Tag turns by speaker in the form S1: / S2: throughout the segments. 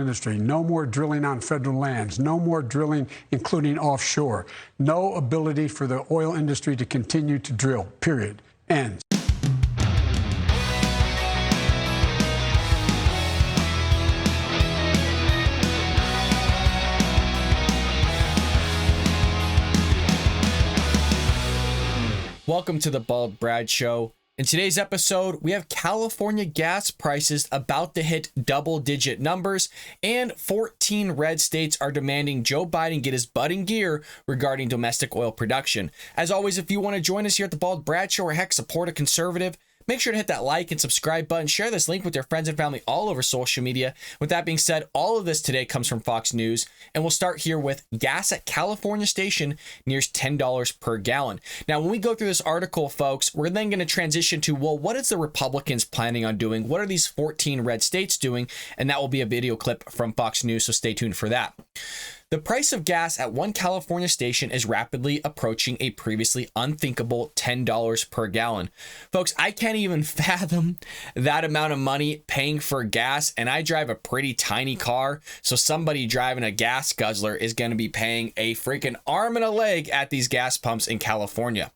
S1: industry. No more drilling on federal lands. No more drilling, including offshore. No ability for the oil industry to continue to drill, period. Ends.
S2: Welcome to the Bald Brad Show. In today's episode, we have California gas prices about to hit double-digit numbers, and 14 red states are demanding Joe Biden get his butt in gear regarding domestic oil production. As always, if you want to join us here at the Bald Brad Show or heck, support a conservative, make sure to hit that like and subscribe button. Share this link with your friends and family all over social media. With that being said, all of this today comes from Fox News, and we'll start here with gas at California station nears $10 per gallon. Now, when we go through this article, folks, we're then going to transition to, well, what is the Republicans planning on doing? What are these 14 red states doing? And that will be a video clip from Fox News, so stay tuned for that. The price of gas at one California station is rapidly approaching a previously unthinkable $10 per gallon. Folks, I can't even fathom that amount of money paying for gas, and I drive a pretty tiny car, so somebody driving a gas guzzler is going to be paying a freaking arm and a leg at these gas pumps in California.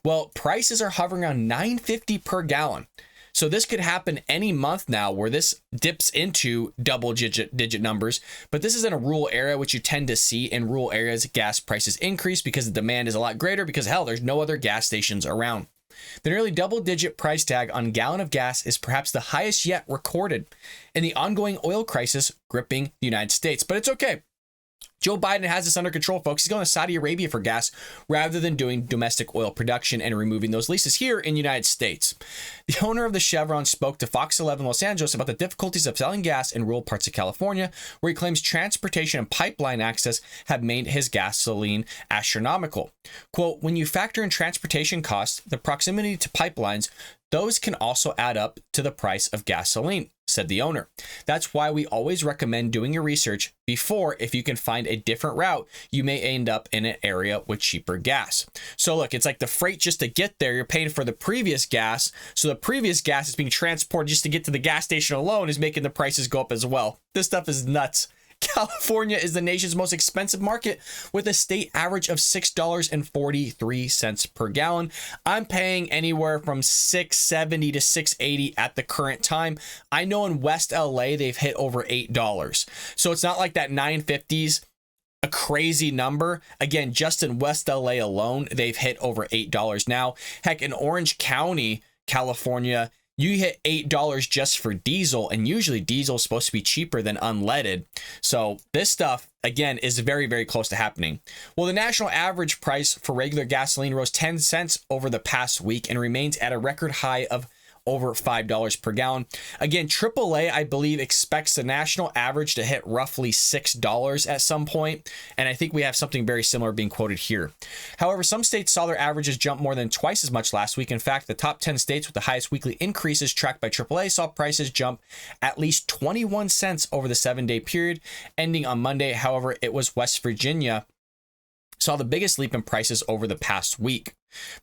S2: Well, prices are hovering around $9.50 per gallon. So this could happen any month now where this dips into double-digit numbers, but this is in a rural area, which you tend to see in rural areas. Gas prices increase because the demand is a lot greater because, hell, there's no other gas stations around. The nearly double-digit price tag on a gallon of gas is perhaps the highest yet recorded in the ongoing oil crisis gripping the United States. But it's okay. Joe Biden has this under control, folks. He's going to Saudi Arabia for gas rather than doing domestic oil production and removing those leases here in the United States. The owner of the Chevron spoke to Fox 11 Los Angeles about the difficulties of selling gas in rural parts of California, where he claims transportation and pipeline access have made his gasoline astronomical. Quote, when you factor in transportation costs, the proximity to pipelines, those can also add up to the price of gasoline, said the owner. That's why we always recommend doing your research before. If you can find a different route, you may end up in an area with cheaper gas. So look, it's like the freight just to get there. You're paying for the previous gas. So the previous gas is being transported just to get to the gas station alone is making the prices go up as well. This stuff is nuts. California is the nation's most expensive market with a state average of $6.43 per gallon. I'm paying anywhere from $6.70 to $6.80 at the current time. I know in West LA they've hit over $8. So it's not like that 950s a crazy number. Again, just in West LA alone, they've hit over $8 now. Heck, in Orange County, California, you hit $8 just for diesel, and usually diesel is supposed to be cheaper than unleaded. So this stuff, again, is very, very close to happening. Well, the national average price for regular gasoline rose 10 cents over the past week and remains at a record high of over $5 per gallon. Again, AAA, I believe, expects the national average to hit roughly $6 at some point, and I think we have something very similar being quoted here. However, some states saw their averages jump more than twice as much last week. In fact, the top 10 states with the highest weekly increases tracked by AAA saw prices jump at least 21 cents over the 7-day period, ending on Monday. However, it was West Virginia saw the biggest leap in prices over the past week.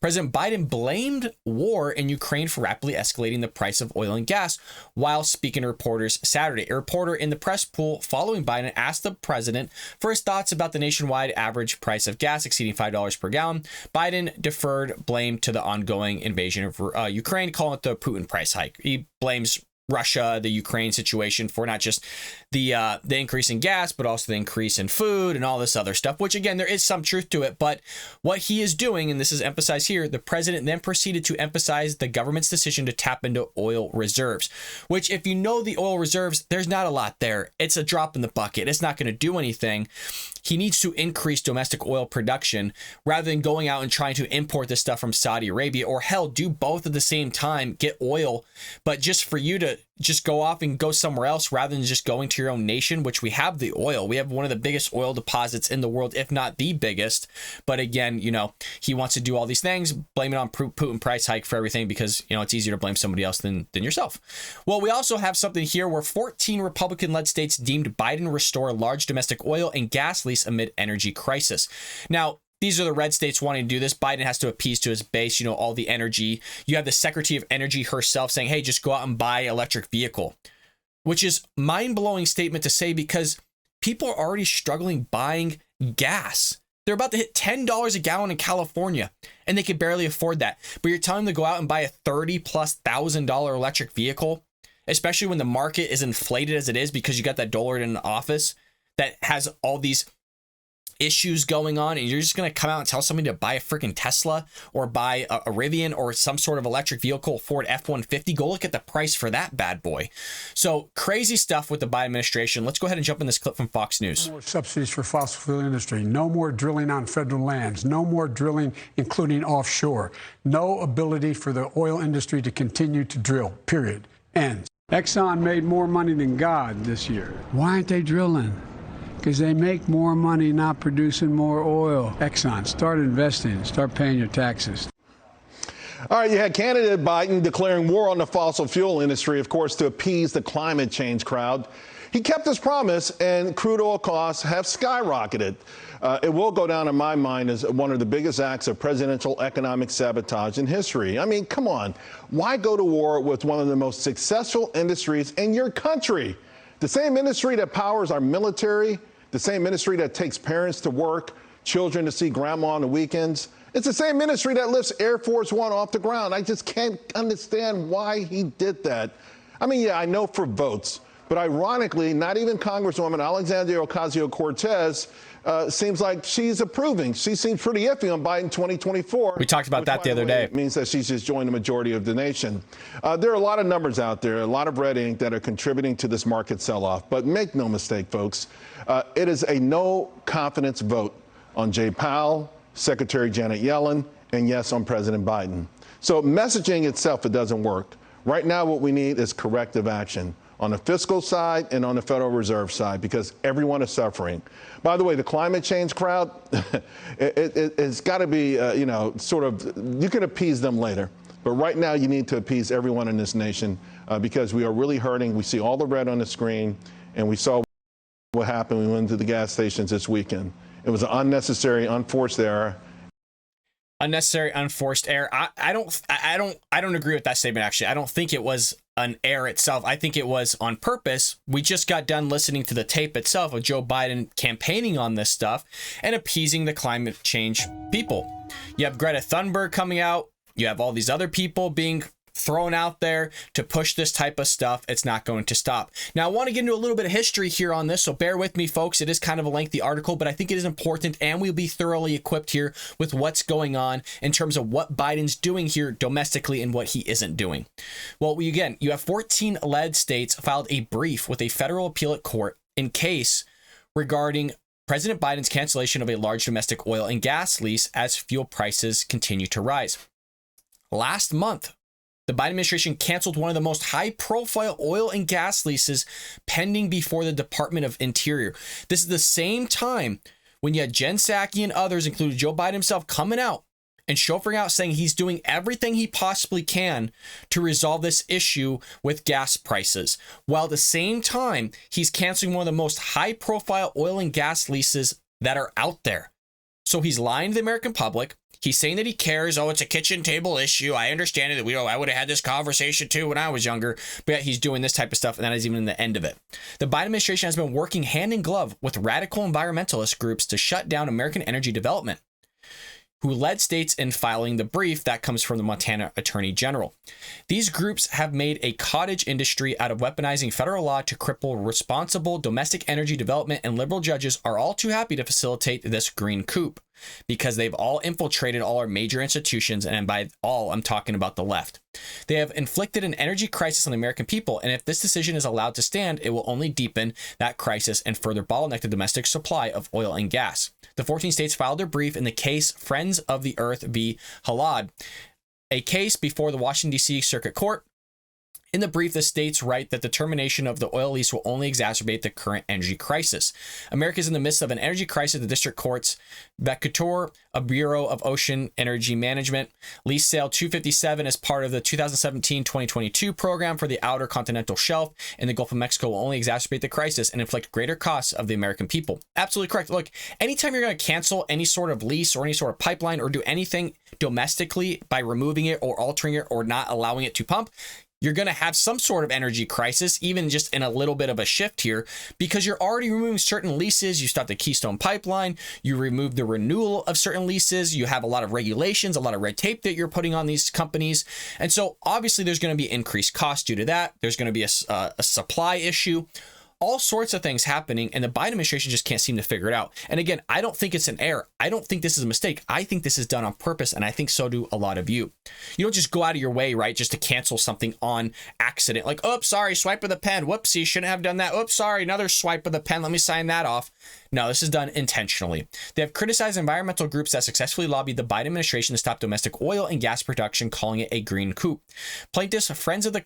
S2: President Biden blamed war in Ukraine for rapidly escalating the price of oil and gas while speaking to reporters Saturday. A reporter in the press pool following Biden asked the president for his thoughts about the nationwide average price of gas exceeding $5 per gallon. Biden deferred blame to the ongoing invasion of Ukraine, calling it the Putin price hike. He blames Russia, the Ukraine situation, for not just the increase in gas, but also the increase in food and all this other stuff, which again, there is some truth to it. But what he is doing, and this is emphasized here, the president then proceeded to emphasize the government's decision to tap into oil reserves, which if you know the oil reserves, there's not a lot there. It's a drop in the bucket. It's not going to do anything. He needs to increase domestic oil production rather than going out and trying to import this stuff from Saudi Arabia, or hell, do both at the same time, get oil, but just for you to just go off and go somewhere else rather than just going to your own nation, which we have the oil. We have one of the biggest oil deposits in the world, if not the biggest. But again, you know, he wants to do all these things, blame it on Putin price hike for everything because, you know, it's easier to blame somebody else than yourself. Well, we also have something here where 14 Republican-led states deemed Biden restore large domestic oil and gas lease amid energy crisis. Now, these are the red states wanting to do this. Biden has to appease to his base, you know, all the energy. You have the Secretary of Energy herself saying, hey, just go out and buy electric vehicle. which is mind-blowing statement to say because people are already struggling buying gas. They're about to hit $10 a gallon in California, and they can barely afford that. But you're telling them to go out and buy a $30,000+ electric vehicle, especially when the market is inflated as it is because you got that dollar in the office that has all these issues going on, and you're just going to come out and tell somebody to buy a freaking Tesla or buy a Rivian or some sort of electric vehicle, Ford F-150. Go look at the price for that bad boy. So crazy stuff with the Biden administration. Let's go ahead and jump in this clip from Fox News.
S1: No more subsidies for fossil fuel industry. No more drilling on federal lands. No more drilling, including offshore. No ability for the oil industry to continue to drill. Period. Ends. Exxon made more money than God this year. Why aren't they drilling? Because they make more money not producing more oil. Exxon, start investing. Start paying your taxes.
S3: All right, you had candidate Biden declaring war on the fossil fuel industry, of course, to appease the climate change crowd. He kept his promise, and crude oil costs have skyrocketed. It will go down in my mind as one of the biggest acts of presidential economic sabotage in history. I mean, come on. Why go to war with one of the most successful industries in your country? The same industry that powers our military, the same industry that takes parents to work, children to see grandma on the weekends. It's the same industry that lifts Air Force One off the ground. I just can't understand why he did that. I mean, yeah, I know for votes, but ironically, not even Congresswoman Alexandria Ocasio-Cortez seems like she's approving. She seems pretty iffy on Biden 2024.
S2: We talked about that the other day.
S3: It means that she's just joined the majority of the nation. There are a lot of numbers out there, a lot of red ink that are contributing to this market sell-off. But make no mistake, folks, it is a no confidence vote on Jay Powell, Secretary Janet Yellen, and yes, on President Biden. So messaging itself, it doesn't work. Right now, what we need is corrective action on the fiscal side and on the Federal Reserve side, because everyone is suffering. By the way, the climate change crowd, it's got to be, sort of, you can appease them later. But right now, you need to appease everyone in this nation because we are really hurting. We see all the red on the screen, and we saw what happened when we went to the gas stations this weekend. It was an unnecessary, unforced error.
S2: Unnecessary, unforced error. I don't agree with that statement, actually. I don't think it was an error itself. I think it was on purpose. We just got done listening to the tape itself of Joe Biden campaigning on this stuff and appeasing the climate change people. You have Greta Thunberg coming out. You have all these other people being thrown out there to push this type of stuff. It's not going to stop. Now, I want to get into a little bit of history here on this, so bear with me, folks. It is kind of a lengthy article, but I think it is important, and we'll be thoroughly equipped here with what's going on in terms of what Biden's doing here domestically and what he isn't doing. Well, you have 14 lead states filed a brief with a federal appellate court in case regarding President Biden's cancellation of a large domestic oil and gas lease as fuel prices continue to rise. Last month, the Biden administration canceled one of the most high-profile oil and gas leases pending before the Department of Interior. This is the same time when you had Jen Psaki and others, including Joe Biden himself, coming out and chauffeuring out saying he's doing everything he possibly can to resolve this issue with gas prices, while at the same time, he's canceling one of the most high-profile oil and gas leases that are out there. So he's lying to the American public. He's saying that he cares. Oh, it's a kitchen table issue. I understand it. I would have had this conversation too when I was younger. But yet he's doing this type of stuff, and that is even the end of it. The Biden administration has been working hand in glove with radical environmentalist groups to shut down American energy development, who led states in filing the brief that comes from the Montana Attorney General. These groups have made a cottage industry out of weaponizing federal law to cripple responsible domestic energy development, and liberal judges are all too happy to facilitate this green coup because they've all infiltrated all our major institutions, and by all, I'm talking about the left. They have inflicted an energy crisis on the American people, and if this decision is allowed to stand, it will only deepen that crisis and further bottleneck the domestic supply of oil and gas. The 14 states filed their brief in the case Friends of the Earth v. Halad, a case before the Washington, D.C. Circuit Court. In the brief, the states write that the termination of the oil lease will only exacerbate the current energy crisis. America is in the midst of an energy crisis. The district courts, Becator, a Bureau of Ocean Energy Management, lease sale 257 as part of the 2017-2022 program for the outer continental shelf in the Gulf of Mexico will only exacerbate the crisis and inflict greater costs of the American people. Absolutely correct. Look, anytime you're going to cancel any sort of lease or any sort of pipeline or do anything domestically by removing it or altering it or not allowing it to pump, you're going to have some sort of energy crisis, even just in a little bit of a shift here, because you're already removing certain leases. You stopped the Keystone Pipeline. You removed the renewal of certain leases. You have a lot of regulations, a lot of red tape that you're putting on these companies. And so obviously there's going to be increased cost due to that. There's going to be a supply issue. All sorts of things happening, and the Biden administration just can't seem to figure it out. And again, I don't think it's an error. I don't think this is a mistake. I think this is done on purpose, and I think so do a lot of you. You don't just go out of your way, right, just to cancel something on accident. Like, oops, sorry, swipe of the pen. Whoopsie, shouldn't have done that. Oops, sorry, another swipe of the pen. Let me sign that off. No, this is done intentionally. They have criticized environmental groups that successfully lobbied the Biden administration to stop domestic oil and gas production, calling it a green coup. Plaintiffs, Friends of the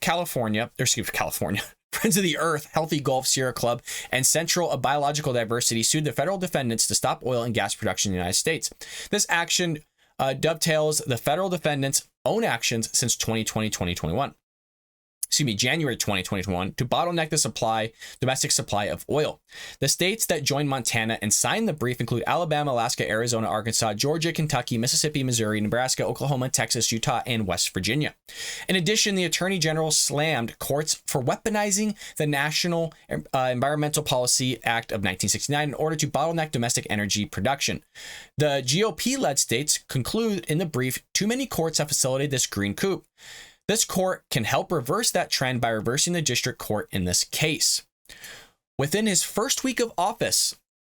S2: Friends of the Earth, Healthy Gulf Sierra Club, and Central Biological Diversity sued the federal defendants to stop oil and gas production in the United States. This action dovetails the federal defendants' own actions since January 2021, to bottleneck the domestic supply of oil. The states that joined Montana and signed the brief include Alabama, Alaska, Arizona, Arkansas, Georgia, Kentucky, Mississippi, Missouri, Nebraska, Oklahoma, Texas, Utah, and West Virginia. In addition, the Attorney General slammed courts for weaponizing the National Environmental Policy Act of 1969 in order to bottleneck domestic energy production. The GOP-led states conclude in the brief, too many courts have facilitated this green coup. This court can help reverse that trend by reversing the district court in this case. Within his first week of office,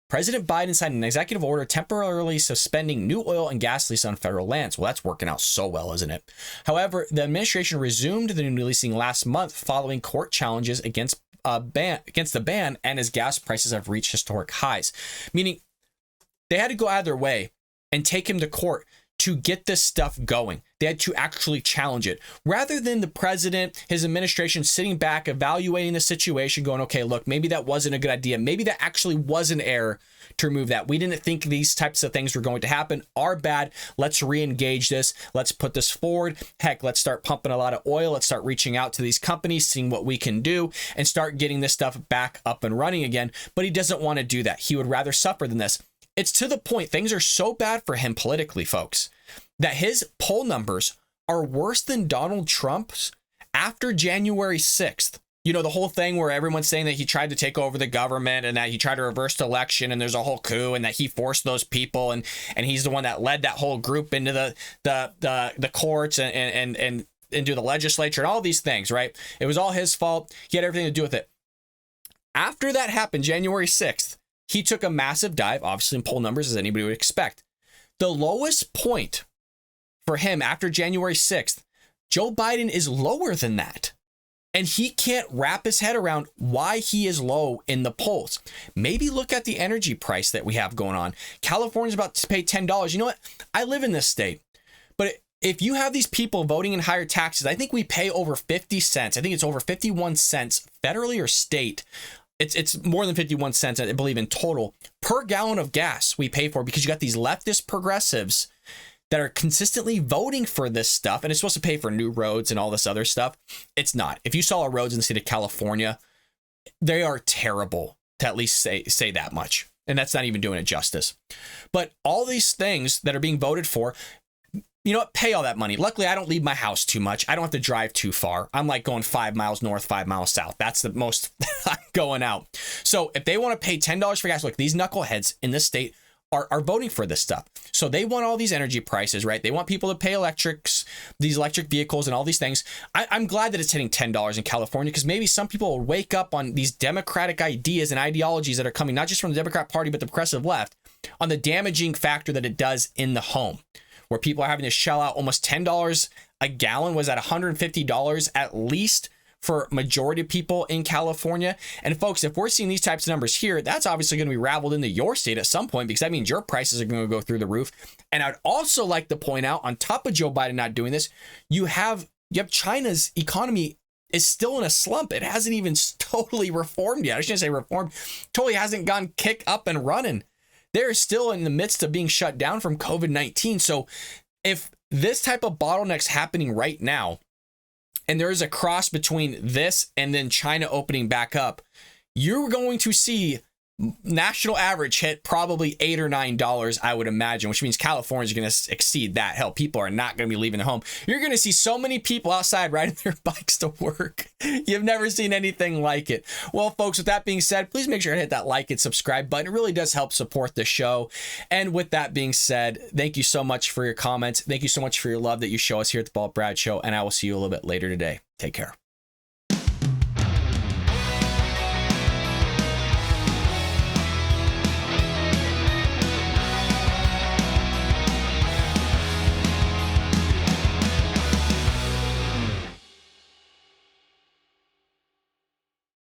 S2: President Biden signed an executive order temporarily suspending new oil and gas leases on federal lands. Well, that's working out so well, isn't it? However, the administration resumed the new leasing last month following court challenges against the ban, and as gas prices have reached historic highs. Meaning, they had to go out of their way and take him to court to get this stuff going. They had to actually challenge it. Rather than the president, his administration sitting back, evaluating the situation, going, okay, look, maybe that wasn't a good idea. Maybe that actually was an error to remove that. We didn't think these types of things were going to happen. Our bad. Let's re-engage this. Let's put this forward. Heck, let's start pumping a lot of oil. Let's start reaching out to these companies, seeing what we can do, and start getting this stuff back up and running again. But he doesn't want to do that. He would rather suffer than this. It's to the point, things are so bad for him politically, folks, that his poll numbers are worse than Donald Trump's after January 6th. You know, the whole thing where everyone's saying that he tried to take over the government and that he tried to reverse the election and there's a whole coup and that he forced those people and he's the one that led that whole group into the courts and into the legislature and all these things, right? It was all his fault. He had everything to do with it. After that happened, January 6th, he took a massive dive, obviously in poll numbers, as anybody would expect. The lowest point for him after January 6th, Joe Biden is lower than that. And he can't wrap his head around why he is low in the polls. Maybe look at the energy price that we have going on. California's about to pay $10. You know what? I live in this state. But if you have these people voting in higher taxes, I think we pay over 50 cents. I think it's over 51 cents federally or state. It's more than 51 cents, I believe, in total per gallon of gas we pay for, because you got these leftist progressives that are consistently voting for this stuff, and it's supposed to pay for new roads and all this other stuff. It's not. If you saw our roads in the state of California, they are terrible, to at least say that much. And that's not even doing it justice. But all these things that are being voted for, you know what? Pay all that money. Luckily, I don't leave my house too much. I don't have to drive too far. I'm like going 5 miles north, 5 miles south. That's the most I'm going out. So if they want to pay $10 for gas, look, these knuckleheads in this state are voting for this stuff. So they want all these energy prices, right? They want people to pay these electric vehicles and all these things. I'm glad that it's hitting $10 in California, because maybe some people will wake up on these democratic ideas and ideologies that are coming, not just from the Democrat Party, but the progressive left, on the damaging factor that it does in the home, where people are having to shell out almost $10 a gallon. Was at $150 at least for majority of people in California. And folks, if we're seeing these types of numbers here, that's obviously going to be raveled into your state at some point, because that means your prices are going to go through the roof. And I'd also like to point out, on top of Joe Biden not doing this, you have China's economy is still in a slump. It hasn't even totally reformed yet. I shouldn't say reformed, totally hasn't gone kick up and running. They're still in the midst of being shut down from COVID-19. So if this type of bottleneck's happening right now, and there is a cross between this and then China opening back up, you're going to see national average hit probably $8 or $9, I would imagine, which means California's going to exceed that. Hell, people are not going to be leaving their home. You're going to see so many people outside riding their bikes to work. You've never seen anything like it. Well, folks, with that being said, please make sure to hit that like and subscribe button. It really does help support the show. And with that being said, thank you so much for your comments. Thank you so much for your love that you show us here at the Bald Brad Show. And I will see you a little bit later today. Take care.